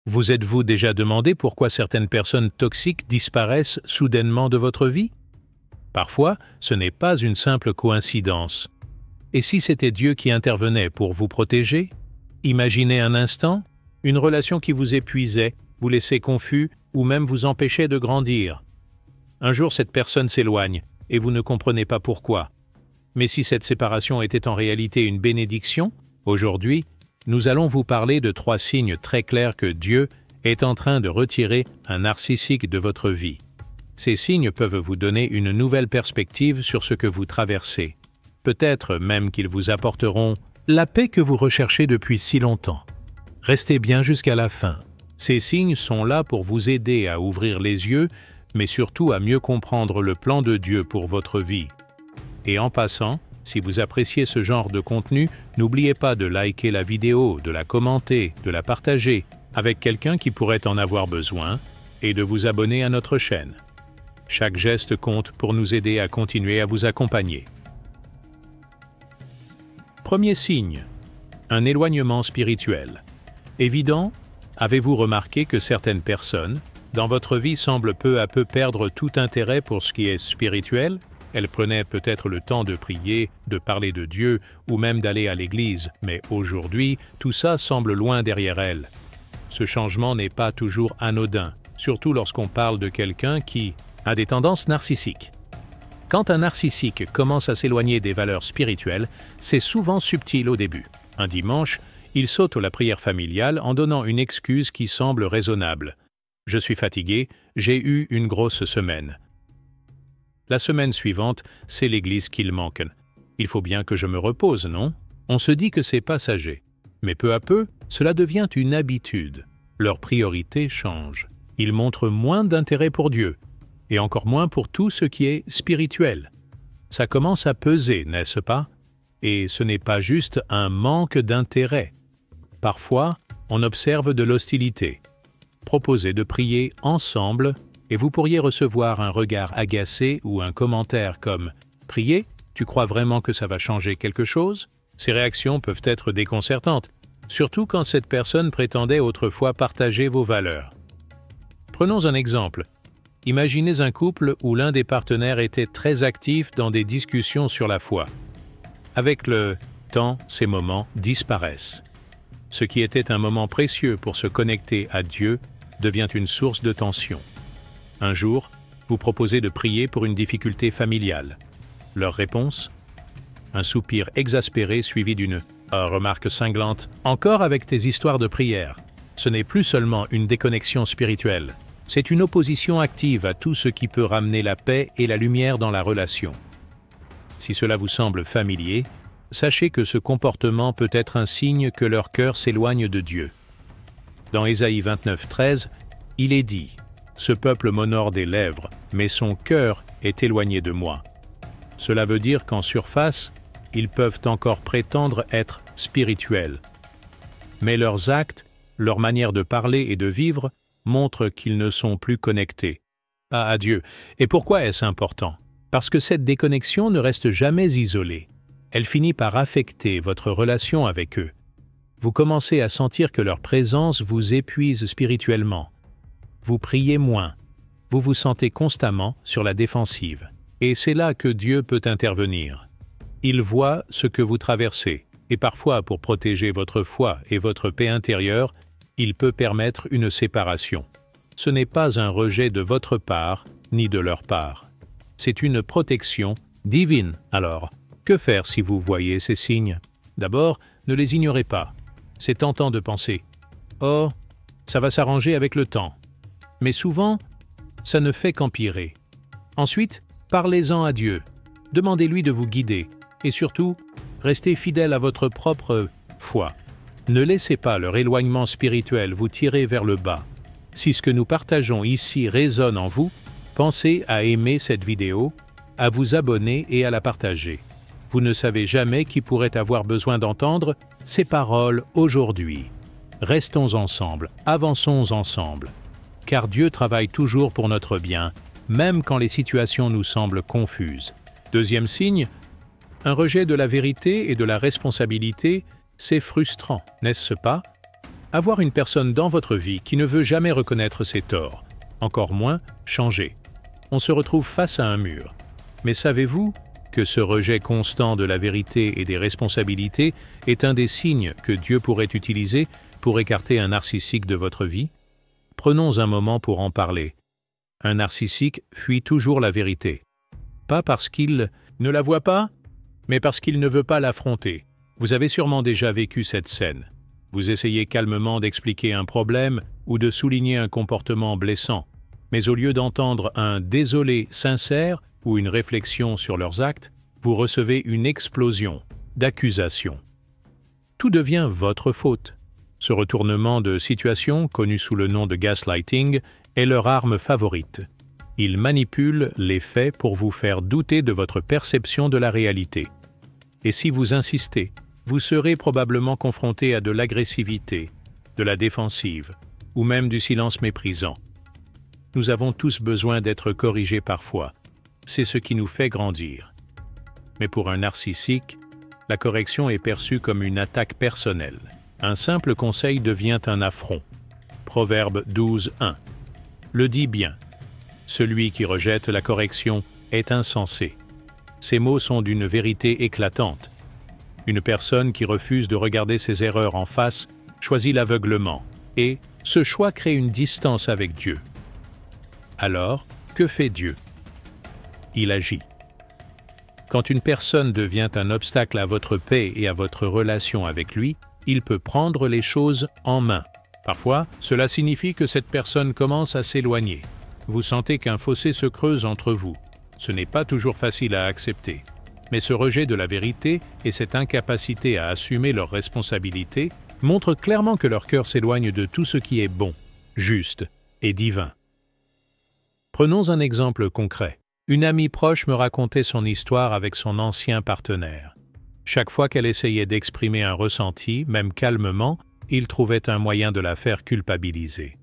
Vous êtes-vous déjà demandé pourquoi certaines personnes toxiques disparaissent soudainement de votre vie? Parfois, ce n'est pas une simple coïncidence. Et si c'était Dieu qui intervenait pour vous protéger? Imaginez un instant, une relation qui vous épuisait, vous laissait confus ou même vous empêchait de grandir. Un jour, cette personne s'éloigne et vous ne comprenez pas pourquoi. Mais si cette séparation était en réalité une bénédiction, aujourd'hui, nous allons vous parler de 3 signes très clairs que Dieu est en train de retirer un narcissique de votre vie. Ces signes peuvent vous donner une nouvelle perspective sur ce que vous traversez. Peut-être même qu'ils vous apporteront la paix que vous recherchez depuis si longtemps. Restez bien jusqu'à la fin. Ces signes sont là pour vous aider à ouvrir les yeux, mais surtout à mieux comprendre le plan de Dieu pour votre vie. Et en passant, si vous appréciez ce genre de contenu, n'oubliez pas de liker la vidéo, de la commenter, de la partager avec quelqu'un qui pourrait en avoir besoin et de vous abonner à notre chaîne. Chaque geste compte pour nous aider à continuer à vous accompagner. Premier signe, un éloignement spirituel. Évident, avez-vous remarqué que certaines personnes, dans votre vie, semblent peu à peu perdre tout intérêt pour ce qui est spirituel? Elles prenaient peut-être le temps de prier, de parler de Dieu ou même d'aller à l'église, mais aujourd'hui, tout ça semble loin derrière elles. Ce changement n'est pas toujours anodin, surtout lorsqu'on parle de quelqu'un qui a des tendances narcissiques. Quand un narcissique commence à s'éloigner des valeurs spirituelles, c'est souvent subtil au début. Un dimanche, il saute à la prière familiale en donnant une excuse qui semble raisonnable. « Je suis fatigué, j'ai eu une grosse semaine. » La semaine suivante, c'est l'église qu'il manque. « Il faut bien que je me repose, non ?» On se dit que c'est passager. Mais peu à peu, cela devient une habitude. Leurs priorités changent. Ils montrent moins d'intérêt pour Dieu, et encore moins pour tout ce qui est spirituel. Ça commence à peser, n'est-ce pas? Et ce n'est pas juste un manque d'intérêt. Parfois, on observe de l'hostilité. Proposez de prier ensemble et vous pourriez recevoir un regard agacé ou un commentaire comme « Prier? Tu crois vraiment que ça va changer quelque chose ?» Ces réactions peuvent être déconcertantes, surtout quand cette personne prétendait autrefois partager vos valeurs. Prenons un exemple. Imaginez un couple où l'un des partenaires était très actif dans des discussions sur la foi. Avec le temps, ces moments disparaissent. Ce qui était un moment précieux pour se connecter à Dieu devient une source de tension. Un jour, vous proposez de prier pour une difficulté familiale. Leur réponse? Un soupir exaspéré suivi d'une remarque cinglante. « Encore avec tes histoires de prière !» Ce n'est plus seulement une déconnexion spirituelle. C'est une opposition active à tout ce qui peut ramener la paix et la lumière dans la relation. Si cela vous semble familier, sachez que ce comportement peut être un signe que leur cœur s'éloigne de Dieu. Dans Ésaïe 29:13, il est dit « Ce peuple m'honore des lèvres, mais son cœur est éloigné de moi. » Cela veut dire qu'en surface, ils peuvent encore prétendre être spirituels. Mais leurs actes, leur manière de parler et de vivre montrent qu'ils ne sont plus connectés à Dieu. Et pourquoi est-ce important? Parce que cette déconnexion ne reste jamais isolée. Elle finit par affecter votre relation avec eux. Vous commencez à sentir que leur présence vous épuise spirituellement. Vous priez moins. Vous vous sentez constamment sur la défensive. Et c'est là que Dieu peut intervenir. Il voit ce que vous traversez. Et parfois, pour protéger votre foi et votre paix intérieure, il peut permettre une séparation. Ce n'est pas un rejet de votre part, ni de leur part. C'est une protection divine. Alors, que faire si vous voyez ces signes? D'abord, ne les ignorez pas. C'est tentant de penser « Oh, ça va s'arranger avec le temps ». Mais souvent, ça ne fait qu'empirer. Ensuite, parlez-en à Dieu. Demandez-lui de vous guider. Et surtout, restez fidèle à votre propre foi. Ne laissez pas leur éloignement spirituel vous tirer vers le bas. Si ce que nous partageons ici résonne en vous, pensez à aimer cette vidéo, à vous abonner et à la partager. Vous ne savez jamais qui pourrait avoir besoin d'entendre ces paroles aujourd'hui. Restons ensemble, avançons ensemble. Car Dieu travaille toujours pour notre bien, même quand les situations nous semblent confuses. Deuxième signe, un rejet de la vérité et de la responsabilité, c'est frustrant, n'est-ce pas? Avoir une personne dans votre vie qui ne veut jamais reconnaître ses torts, encore moins changer. On se retrouve face à un mur. Mais savez-vous que ce rejet constant de la vérité et des responsabilités est un des signes que Dieu pourrait utiliser pour écarter un narcissique de votre vie? Prenons un moment pour en parler. Un narcissique fuit toujours la vérité. Pas parce qu'il ne la voit pas, mais parce qu'il ne veut pas l'affronter. Vous avez sûrement déjà vécu cette scène. Vous essayez calmement d'expliquer un problème ou de souligner un comportement blessant, mais au lieu d'entendre un « désolé » sincère ou une réflexion sur leurs actes, vous recevez une explosion d'accusations. Tout devient votre faute. Ce retournement de situation, connu sous le nom de gaslighting, est leur arme favorite. Ils manipulent les faits pour vous faire douter de votre perception de la réalité. Et si vous insistez, vous serez probablement confronté à de l'agressivité, de la défensive, ou même du silence méprisant. Nous avons tous besoin d'être corrigés parfois. C'est ce qui nous fait grandir. Mais pour un narcissique, la correction est perçue comme une attaque personnelle. Un simple conseil devient un affront. Proverbe 12:1. Le dit bien. Celui qui rejette la correction est insensé. Ces mots sont d'une vérité éclatante. Une personne qui refuse de regarder ses erreurs en face choisit l'aveuglement, et ce choix crée une distance avec Dieu. Alors, que fait Dieu? Il agit. Quand une personne devient un obstacle à votre paix et à votre relation avec lui, il peut prendre les choses en main. Parfois, cela signifie que cette personne commence à s'éloigner. Vous sentez qu'un fossé se creuse entre vous. Ce n'est pas toujours facile à accepter. Mais ce rejet de la vérité et cette incapacité à assumer leurs responsabilités montrent clairement que leur cœur s'éloigne de tout ce qui est bon, juste et divin. Prenons un exemple concret. Une amie proche me racontait son histoire avec son ancien partenaire. Chaque fois qu'elle essayait d'exprimer un ressenti, même calmement, il trouvait un moyen de la faire culpabiliser.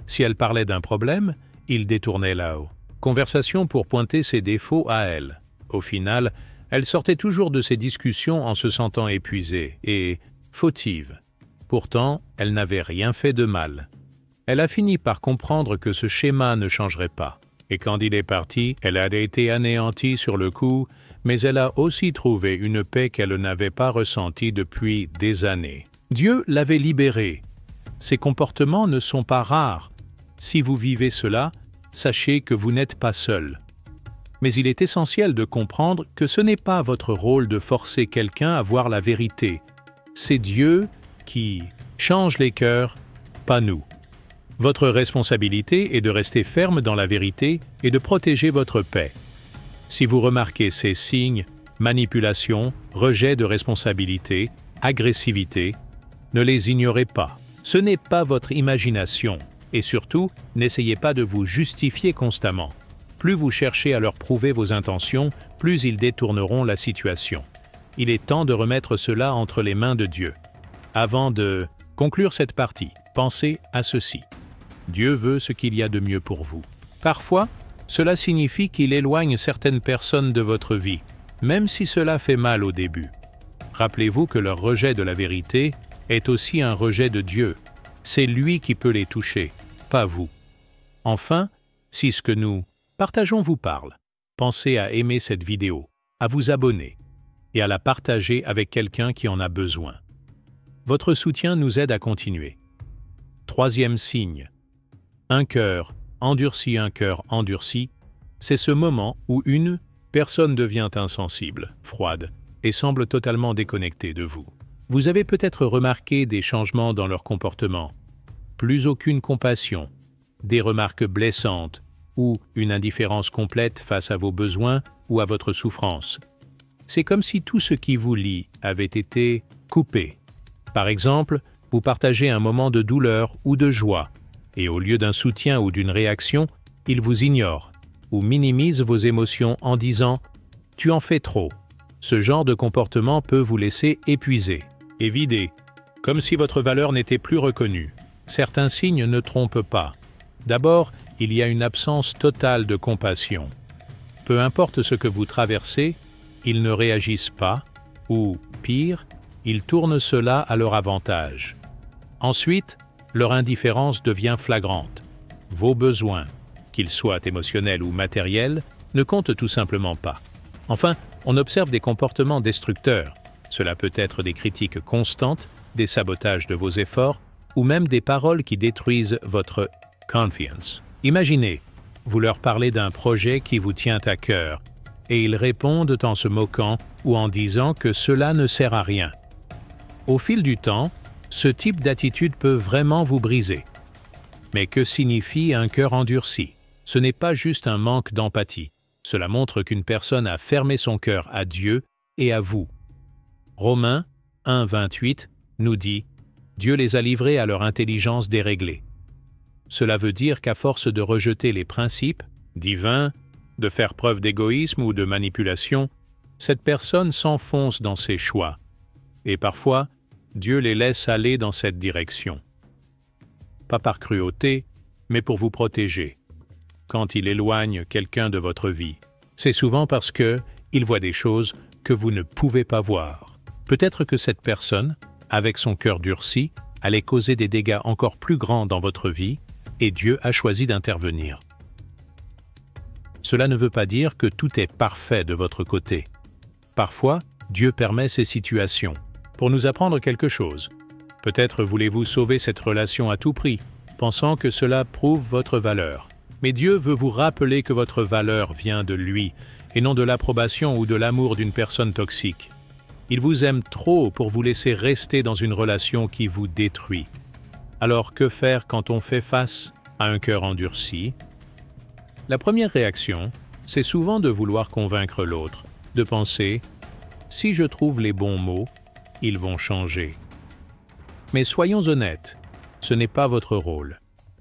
Si elle parlait d'un problème, il détournait là-haut. Conversation pour pointer ses défauts à elle. Au final, elle sortait toujours de ces discussions en se sentant épuisée et fautive. Pourtant, elle n'avait rien fait de mal. Elle a fini par comprendre que ce schéma ne changerait pas. Et quand il est parti, elle a été anéantie sur le coup, mais elle a aussi trouvé une paix qu'elle n'avait pas ressentie depuis des années. Dieu l'avait libérée. Ces comportements ne sont pas rares. Si vous vivez cela, sachez que vous n'êtes pas seul. Mais il est essentiel de comprendre que ce n'est pas votre rôle de forcer quelqu'un à voir la vérité. C'est Dieu qui change les cœurs, pas nous. Votre responsabilité est de rester ferme dans la vérité et de protéger votre paix. Si vous remarquez ces signes, manipulation, rejet de responsabilité, agressivité, ne les ignorez pas. Ce n'est pas votre imagination. Et surtout, n'essayez pas de vous justifier constamment. Plus vous cherchez à leur prouver vos intentions, plus ils détourneront la situation. Il est temps de remettre cela entre les mains de Dieu. Avant de conclure cette partie, pensez à ceci. Dieu veut ce qu'il y a de mieux pour vous. Parfois, cela signifie qu'il éloigne certaines personnes de votre vie, même si cela fait mal au début. Rappelez-vous que leur rejet de la vérité est aussi un rejet de Dieu. C'est lui qui peut les toucher, pas vous. Enfin, si ce que nous partageons vous parle, pensez à aimer cette vidéo, à vous abonner et à la partager avec quelqu'un qui en a besoin. Votre soutien nous aide à continuer. Troisième signe. Un cœur endurci, c'est ce moment où une personne devient insensible, froide et semble totalement déconnectée de vous. Vous avez peut-être remarqué des changements dans leur comportement. Plus aucune compassion, des remarques blessantes ou une indifférence complète face à vos besoins ou à votre souffrance. C'est comme si tout ce qui vous lie avait été coupé. Par exemple, vous partagez un moment de douleur ou de joie, et au lieu d'un soutien ou d'une réaction, il vous ignore ou minimise vos émotions en disant « tu en fais trop ». Ce genre de comportement peut vous laisser épuisé et vidé, comme si votre valeur n'était plus reconnue. Certains signes ne trompent pas. D'abord, il y a une absence totale de compassion. Peu importe ce que vous traversez, ils ne réagissent pas, ou, pire, ils tournent cela à leur avantage. Ensuite, leur indifférence devient flagrante. Vos besoins, qu'ils soient émotionnels ou matériels, ne comptent tout simplement pas. Enfin, on observe des comportements destructeurs. Cela peut être des critiques constantes, des sabotages de vos efforts, ou même des paroles qui détruisent votre confiance. Imaginez, vous leur parlez d'un projet qui vous tient à cœur, et ils répondent en se moquant ou en disant que cela ne sert à rien. Au fil du temps, ce type d'attitude peut vraiment vous briser. Mais que signifie un cœur endurci? Ce n'est pas juste un manque d'empathie. Cela montre qu'une personne a fermé son cœur à Dieu et à vous. Romains 1, 28 nous dit « Dieu les a livrés à leur intelligence déréglée ». Cela veut dire qu'à force de rejeter les principes divins, de faire preuve d'égoïsme ou de manipulation, cette personne s'enfonce dans ses choix. Et parfois, Dieu les laisse aller dans cette direction. Pas par cruauté, mais pour vous protéger. Quand il éloigne quelqu'un de votre vie, c'est souvent parce qu'il voit des choses que vous ne pouvez pas voir. Peut-être que cette personne, avec son cœur durci, allait causer des dégâts encore plus grands dans votre vie, et Dieu a choisi d'intervenir. Cela ne veut pas dire que tout est parfait de votre côté. Parfois, Dieu permet ces situations pour nous apprendre quelque chose. Peut-être voulez-vous sauver cette relation à tout prix, pensant que cela prouve votre valeur. Mais Dieu veut vous rappeler que votre valeur vient de lui, et non de l'approbation ou de l'amour d'une personne toxique. Il vous aime trop pour vous laisser rester dans une relation qui vous détruit. Alors que faire quand on fait face à un cœur endurci? La première réaction, c'est souvent de vouloir convaincre l'autre, de penser « si je trouve les bons mots, ils vont changer ». Mais soyons honnêtes, ce n'est pas votre rôle.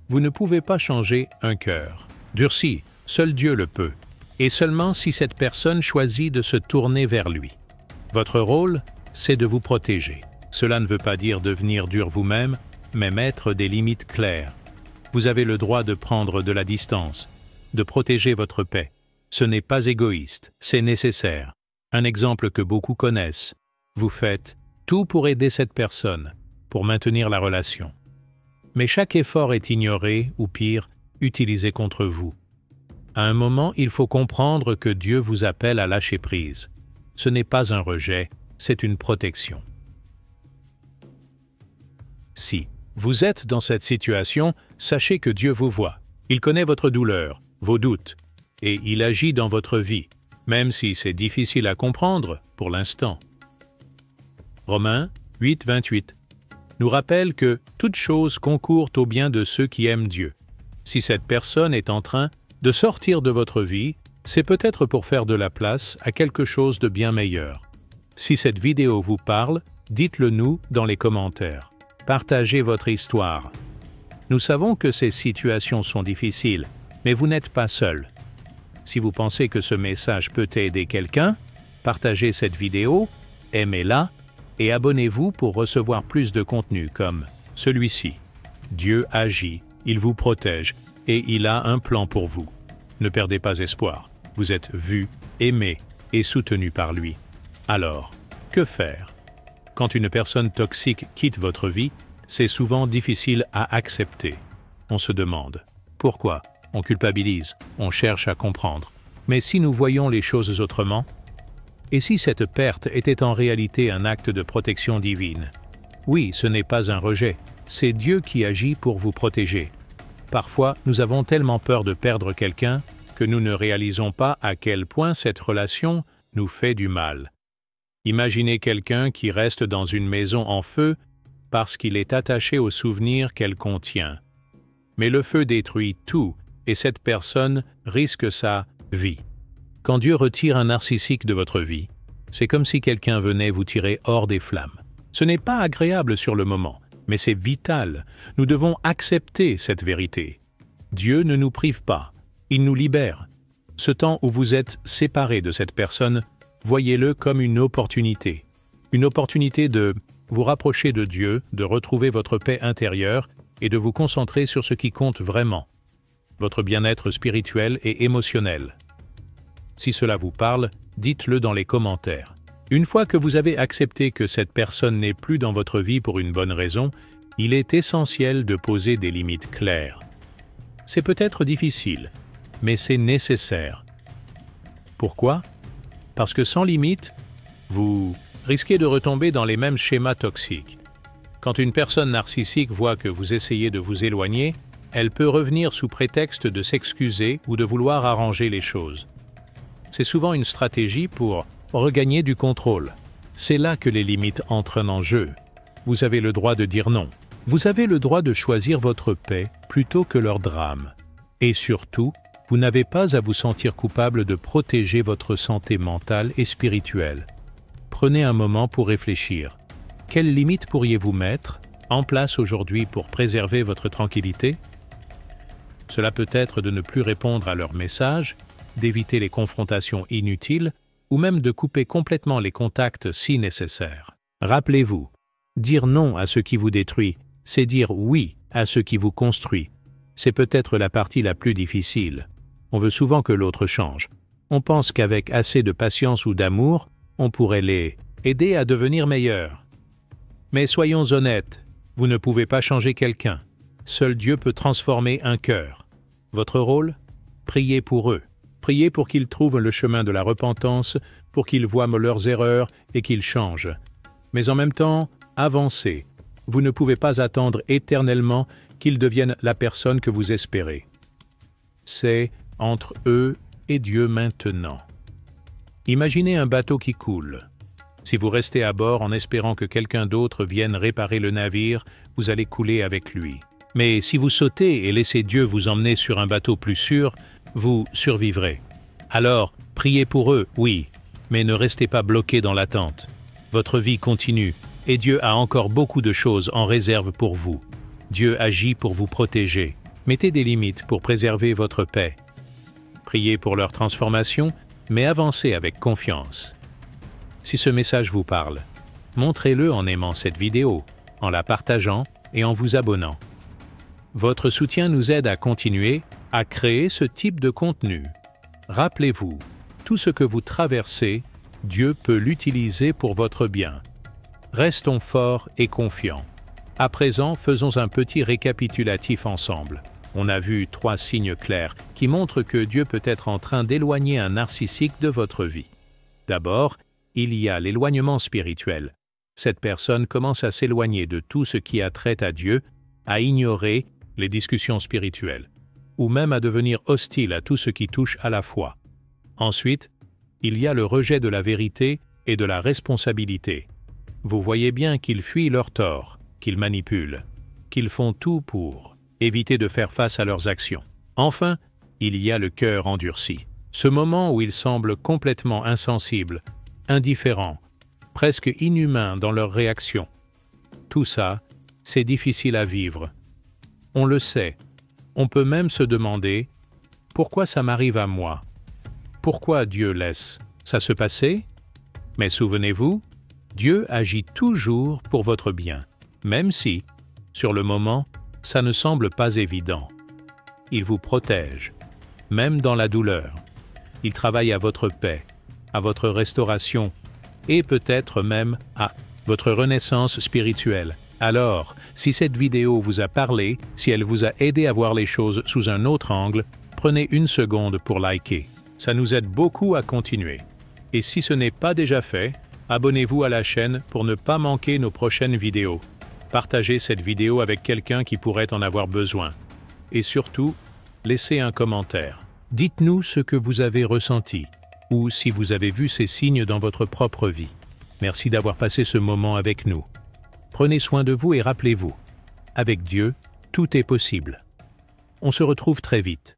Vous ne pouvez pas changer un cœur. Durci, seul Dieu le peut, et seulement si cette personne choisit de se tourner vers lui. Votre rôle, c'est de vous protéger. Cela ne veut pas dire devenir dur vous-même, mais mettre des limites claires. Vous avez le droit de prendre de la distance, de protéger votre paix. Ce n'est pas égoïste, c'est nécessaire. Un exemple que beaucoup connaissent. Vous faites tout pour aider cette personne, pour maintenir la relation. Mais chaque effort est ignoré, ou pire, utilisé contre vous. À un moment, il faut comprendre que Dieu vous appelle à lâcher prise. Ce n'est pas un rejet, c'est une protection. Si vous êtes dans cette situation, sachez que Dieu vous voit. Il connaît votre douleur, vos doutes, et il agit dans votre vie, même si c'est difficile à comprendre pour l'instant. Romains 8, 28 nous rappelle que toute chose concourt au bien de ceux qui aiment Dieu. Si cette personne est en train de sortir de votre vie, c'est peut-être pour faire de la place à quelque chose de bien meilleur. Si cette vidéo vous parle, dites-le nous dans les commentaires. Partagez votre histoire. Nous savons que ces situations sont difficiles, mais vous n'êtes pas seul. Si vous pensez que ce message peut aider quelqu'un, partagez cette vidéo, aimez-la, et abonnez-vous pour recevoir plus de contenu comme celui-ci. Dieu agit, il vous protège et il a un plan pour vous. Ne perdez pas espoir, vous êtes vu, aimé et soutenu par lui. Alors, que faire? Quand une personne toxique quitte votre vie, c'est souvent difficile à accepter. On se demande pourquoi, on culpabilise, on cherche à comprendre. Mais si nous voyons les choses autrement, et si cette perte était en réalité un acte de protection divine? Oui, ce n'est pas un rejet, c'est Dieu qui agit pour vous protéger. Parfois, nous avons tellement peur de perdre quelqu'un que nous ne réalisons pas à quel point cette relation nous fait du mal. Imaginez quelqu'un qui reste dans une maison en feu parce qu'il est attaché aux souvenirs qu'elle contient. Mais le feu détruit tout et cette personne risque sa vie. Quand Dieu retire un narcissique de votre vie, c'est comme si quelqu'un venait vous tirer hors des flammes. Ce n'est pas agréable sur le moment, mais c'est vital. Nous devons accepter cette vérité. Dieu ne nous prive pas, il nous libère. Ce temps où vous êtes séparés de cette personne, voyez-le comme une opportunité. Une opportunité de vous rapprocher de Dieu, de retrouver votre paix intérieure et de vous concentrer sur ce qui compte vraiment, votre bien-être spirituel et émotionnel. Si cela vous parle, dites-le dans les commentaires. Une fois que vous avez accepté que cette personne n'est plus dans votre vie pour une bonne raison, Il est essentiel de poser des limites claires. C'est peut-être difficile, mais c'est nécessaire. Pourquoi? Parce que sans limite, vous risquez de retomber dans les mêmes schémas toxiques. Quand une personne narcissique voit que vous essayez de vous éloigner, elle peut revenir sous prétexte de s'excuser ou de vouloir arranger les choses. C'est souvent une stratégie pour regagner du contrôle. C'est là que les limites entrent en jeu. Vous avez le droit de dire non. Vous avez le droit de choisir votre paix plutôt que leur drame. Et surtout, vous n'avez pas à vous sentir coupable de protéger votre santé mentale et spirituelle. Prenez un moment pour réfléchir. Quelles limites pourriez-vous mettre en place aujourd'hui pour préserver votre tranquillité? Cela peut être de ne plus répondre à leurs messages, d'éviter les confrontations inutiles ou même de couper complètement les contacts si nécessaire. Rappelez-vous, dire non à ce qui vous détruit, c'est dire oui à ce qui vous construit. C'est peut-être la partie la plus difficile. On veut souvent que l'autre change. On pense qu'avec assez de patience ou d'amour, on pourrait les aider à devenir meilleurs. Mais soyons honnêtes, vous ne pouvez pas changer quelqu'un. Seul Dieu peut transformer un cœur. Votre rôle? Priez pour eux. Priez pour qu'ils trouvent le chemin de la repentance, pour qu'ils voient leurs erreurs et qu'ils changent. Mais en même temps, avancez. Vous ne pouvez pas attendre éternellement qu'ils deviennent la personne que vous espérez. C'est entre eux et Dieu maintenant. Imaginez un bateau qui coule. Si vous restez à bord en espérant que quelqu'un d'autre vienne réparer le navire, vous allez couler avec lui. Mais si vous sautez et laissez Dieu vous emmener sur un bateau plus sûr, vous survivrez. Alors, priez pour eux, oui, mais ne restez pas bloqués dans l'attente. Votre vie continue, et Dieu a encore beaucoup de choses en réserve pour vous. Dieu agit pour vous protéger. Mettez des limites pour préserver votre paix. Priez pour leur transformation, mais avancez avec confiance. Si ce message vous parle, montrez-le en aimant cette vidéo, en la partageant et en vous abonnant. Votre soutien nous aide à continuer à créer ce type de contenu. Rappelez-vous, tout ce que vous traversez, Dieu peut l'utiliser pour votre bien. Restons forts et confiants. À présent, faisons un petit récapitulatif ensemble. On a vu 3 signes clairs qui montrent que Dieu peut être en train d'éloigner un narcissique de votre vie. D'abord, il y a l'éloignement spirituel. Cette personne commence à s'éloigner de tout ce qui a trait à Dieu, à ignorer les discussions spirituelles, ou même à devenir hostile à tout ce qui touche à la foi. Ensuite, il y a le rejet de la vérité et de la responsabilité. Vous voyez bien qu'ils fuient leur tort, qu'ils manipulent, qu'ils font tout pour éviter de faire face à leurs actions. Enfin, il y a le cœur endurci, ce moment où ils semblent complètement insensibles, indifférents, presque inhumains dans leurs réactions. Tout ça, c'est difficile à vivre. On le sait. On peut même se demander « Pourquoi ça m'arrive à moi? Pourquoi Dieu laisse ça se passer ?» Mais souvenez-vous, Dieu agit toujours pour votre bien, même si, sur le moment, ça ne semble pas évident. Il vous protège, même dans la douleur. Il travaille à votre paix, à votre restauration et peut-être même à votre renaissance spirituelle. Alors, si cette vidéo vous a parlé, si elle vous a aidé à voir les choses sous un autre angle, prenez une seconde pour liker. Ça nous aide beaucoup à continuer. Et si ce n'est pas déjà fait, abonnez-vous à la chaîne pour ne pas manquer nos prochaines vidéos. Partagez cette vidéo avec quelqu'un qui pourrait en avoir besoin. Et surtout, laissez un commentaire. Dites-nous ce que vous avez ressenti, ou si vous avez vu ces signes dans votre propre vie. Merci d'avoir passé ce moment avec nous. Prenez soin de vous et rappelez-vous, avec Dieu, tout est possible. On se retrouve très vite.